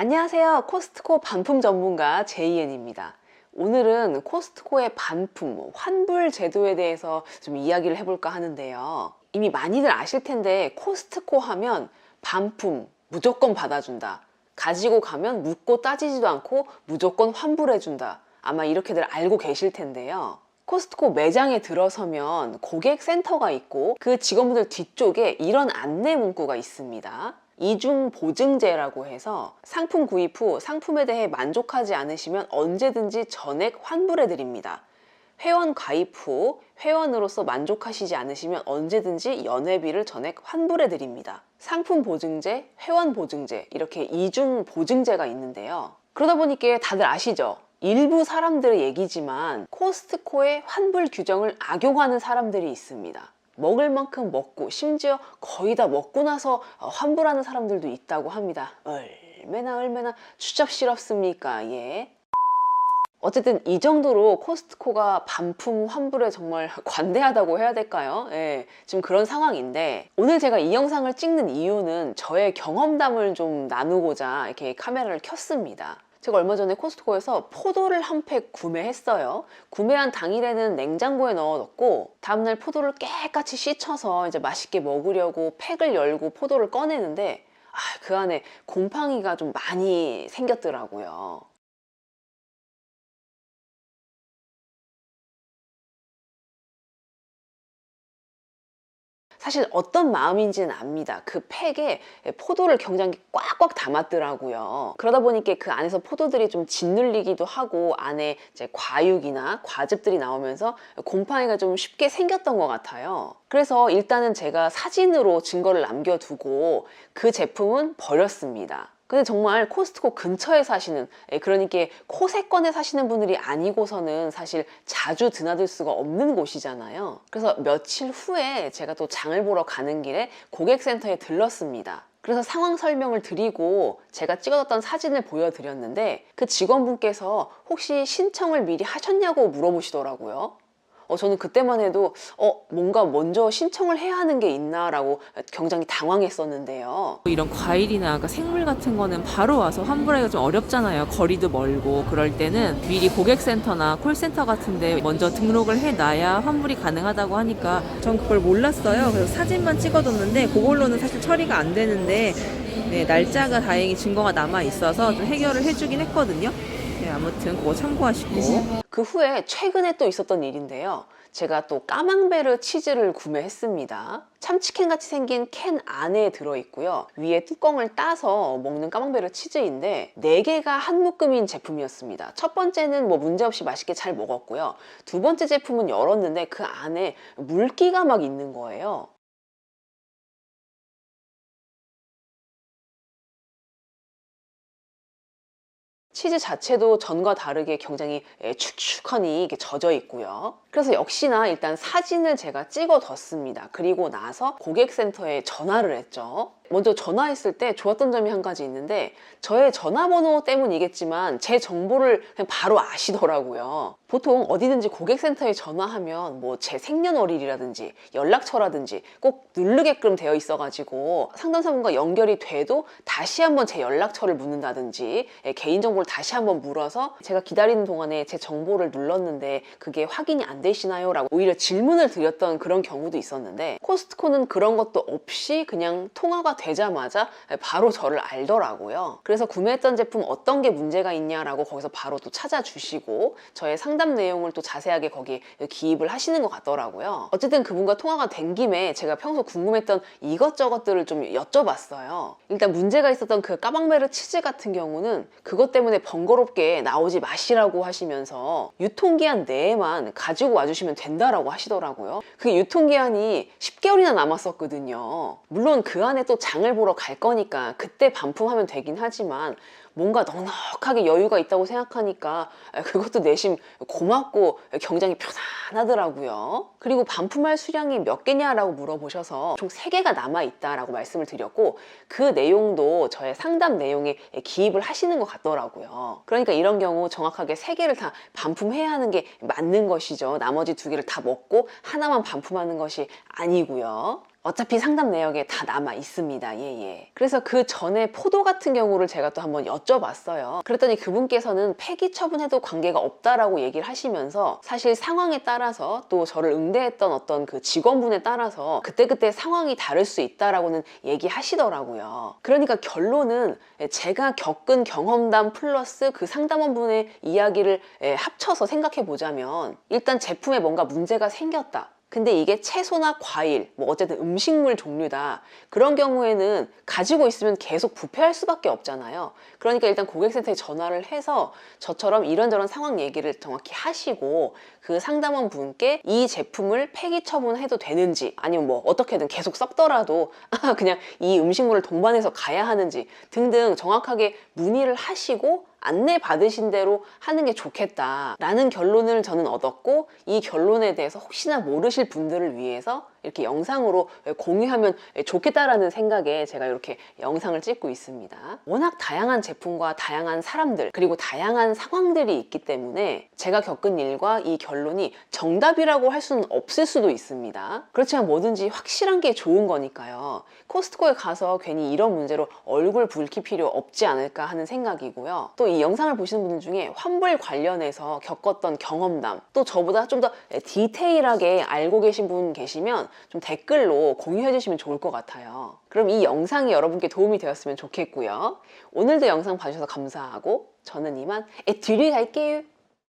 안녕하세요. 코스트코 반품 전문가 제이엔입니다. 오늘은 코스트코의 반품, 환불 제도에 대해서 좀 이야기를 해볼까 하는데요. 이미 많이들 아실 텐데 코스트코 하면 반품 무조건 받아준다. 가지고 가면 묻고 따지지도 않고 무조건 환불해준다. 아마 이렇게들 알고 계실 텐데요. 코스트코 매장에 들어서면 고객센터가 있고 그 직원분들 뒤쪽에 이런 안내 문구가 있습니다. 이중 보증제라고 해서 상품 구입 후 상품에 대해 만족하지 않으시면 언제든지 전액 환불해 드립니다. 회원 가입 후 회원으로서 만족하시지 않으시면 언제든지 연회비를 전액 환불해 드립니다. 상품 보증제, 회원 보증제 이렇게 이중 보증제가 있는데요. 그러다 보니까 다들 아시죠? 일부 사람들의 얘기지만 코스트코의 환불 규정을 악용하는 사람들이 있습니다. 먹을 만큼 먹고 심지어 거의 다 먹고 나서 환불하는 사람들도 있다고 합니다. 얼마나 추잡스럽습니까? 예. 어쨌든 이 정도로 코스트코가 반품 환불에 정말 관대하다고 해야 될까요? 예, 지금 그런 상황인데 오늘 제가 이 영상을 찍는 이유는 저의 경험담을 좀 나누고자 이렇게 카메라를 켰습니다. 제가 얼마 전에 코스트코에서 포도를 한 팩 구매했어요. 구매한 당일에는 냉장고에 넣어뒀고 다음날 포도를 깨끗이 씻어서 이제 맛있게 먹으려고 팩을 열고 포도를 꺼내는데 그 안에 곰팡이가 좀 많이 생겼더라고요. 사실 어떤 마음인지는 압니다. 그 팩에 포도를 굉장히 꽉꽉 담았더라고요. 그러다 보니까 그 안에서 포도들이 좀 짓눌리기도 하고 안에 이제 과육이나 과즙들이 나오면서 곰팡이가 좀 쉽게 생겼던 것 같아요. 그래서 일단은 제가 사진으로 증거를 남겨두고 그 제품은 버렸습니다. 근데 정말 코스트코 근처에 사시는, 그러니까 코세권에 사시는 분들이 아니고서는 사실 자주 드나들 수가 없는 곳이잖아요. 그래서 며칠 후에 제가 또 장을 보러 가는 길에 고객센터에 들렀습니다. 그래서 상황 설명을 드리고 제가 찍어뒀던 사진을 보여드렸는데 그 직원분께서 혹시 신청을 미리 하셨냐고 물어보시더라고요. 저는 그때만 해도 뭔가 먼저 신청을 해야 하는 게 있나 라고 굉장히 당황했었는데요. 이런 과일이나 생물 같은 거는 바로 와서 환불하기가 좀 어렵잖아요. 거리도 멀고. 그럴 때는 미리 고객센터나 콜센터 같은데 먼저 등록을 해놔야 환불이 가능하다고 하니까 전 그걸 몰랐어요. 그래서 사진만 찍어뒀는데 그걸로는 사실 처리가 안 되는데 날짜가 다행히 증거가 남아 있어서 좀 해결을 해주긴 했거든요. 아무튼 그거 참고하시고. 그 후에 최근에 또 있었던 일인데요. 제가 또 까망베르 치즈를 구매했습니다. 참치캔 같이 생긴 캔 안에 들어있고요. 위에 뚜껑을 따서 먹는 까망베르 치즈인데 4개가 한 묶음인 제품이었습니다. 첫 번째는 뭐 문제없이 맛있게 잘 먹었고요. 두 번째 제품은 열었는데 그 안에 물기가 막 있는 거예요. 치즈 자체도 전과 다르게 굉장히 축축하니 이렇게 젖어 있고요. 그래서 역시나 일단 사진을 제가 찍어뒀습니다. 그리고 나서 고객센터에 전화를 했죠. 먼저 전화했을 때 좋았던 점이 한 가지 있는데 저의 전화번호 때문이겠지만 제 정보를 그냥 바로 아시더라고요. 보통 어디든지 고객센터에 전화하면 뭐 제 생년월일이라든지 연락처라든지 꼭 누르게끔 되어 있어가지고 상담사분과 연결이 돼도 다시 한번 제 연락처를 묻는다든지 개인정보를 다시 한번 물어서 제가 기다리는 동안에 제 정보를 눌렀는데 그게 확인이 안 되시나요? 라고 오히려 질문을 드렸던 그런 경우도 있었는데 코스트코는 그런 것도 없이 그냥 통화가 되자마자 바로 저를 알더라고요. 그래서 구매했던 제품 어떤 게 문제가 있냐라고 거기서 바로 또 찾아주시고 저의 상담 내용을 또 자세하게 거기 기입을 하시는 것 같더라고요. 어쨌든 그분과 통화가 된 김에 제가 평소 궁금했던 이것저것들을 좀 여쭤봤어요. 일단 문제가 있었던 그 까망베르 치즈 같은 경우는 그것 때문에 번거롭게 나오지 마시라고 하시면서 유통기한 내에만 가지고 와주시면 된다라고 하시더라고요. 그 유통기한이 10개월이나 남았었거든요. 물론 그 안에 또 장을 보러 갈 거니까 그때 반품하면 되긴 하지만 뭔가 넉넉하게 여유가 있다고 생각하니까 그것도 내심 고맙고 굉장히 편안하더라고요. 그리고 반품할 수량이 몇 개냐라고 물어보셔서 총 3개가 남아있다라고 말씀을 드렸고 그 내용도 저의 상담 내용에 기입을 하시는 것 같더라고요. 그러니까 이런 경우 정확하게 3개를 다 반품해야 하는 게 맞는 것이죠. 나머지 2개를 다 먹고 하나만 반품하는 것이 아니고요. 어차피 상담 내역에 다 남아 있습니다. 예. 그래서 그 전에 포도 같은 경우를 제가 또 한번 여쭤봤어요. 그랬더니 그분께서는 폐기 처분해도 관계가 없다라고 얘기를 하시면서 사실 상황에 따라서 또 저를 응대했던 어떤 그 직원분에 따라서 그때그때 상황이 다를 수 있다라고는 얘기하시더라고요. 그러니까 결론은 제가 겪은 경험담 플러스 그 상담원분의 이야기를 합쳐서 생각해 보자면 일단 제품에 뭔가 문제가 생겼다. 근데 이게 채소나 과일, 뭐 어쨌든 음식물 종류다. 그런 경우에는 가지고 있으면 계속 부패할 수밖에 없잖아요. 그러니까 일단 고객센터에 전화를 해서 저처럼 이런저런 상황 얘기를 정확히 하시고 그 상담원 분께 이 제품을 폐기 처분해도 되는지 아니면 뭐 어떻게든 계속 썩더라도 그냥 이 음식물을 동반해서 가야 하는지 등등 정확하게 문의를 하시고 안내 받으신 대로 하는 게 좋겠다라는 결론을 저는 얻었고 이 결론에 대해서 혹시나 모르실 분들을 위해서 이렇게 영상으로 공유하면 좋겠다라는 생각에 제가 이렇게 영상을 찍고 있습니다. 워낙 다양한 제품과 다양한 사람들 그리고 다양한 상황들이 있기 때문에 제가 겪은 일과 이 결론이 정답이라고 할 수는 없을 수도 있습니다. 그렇지만 뭐든지 확실한 게 좋은 거니까요. 코스트코에 가서 괜히 이런 문제로 얼굴 붉힐 필요 없지 않을까 하는 생각이고요. 또 이 영상을 보시는 분들 중에 환불 관련해서 겪었던 경험담 또 저보다 좀 더 디테일하게 알고 계신 분 계시면 좀 댓글로 공유해 주시면 좋을 것 같아요. 그럼 이 영상이 여러분께 도움이 되었으면 좋겠고요. 오늘도 영상 봐주셔서 감사하고 저는 이만 뒤로 갈게요.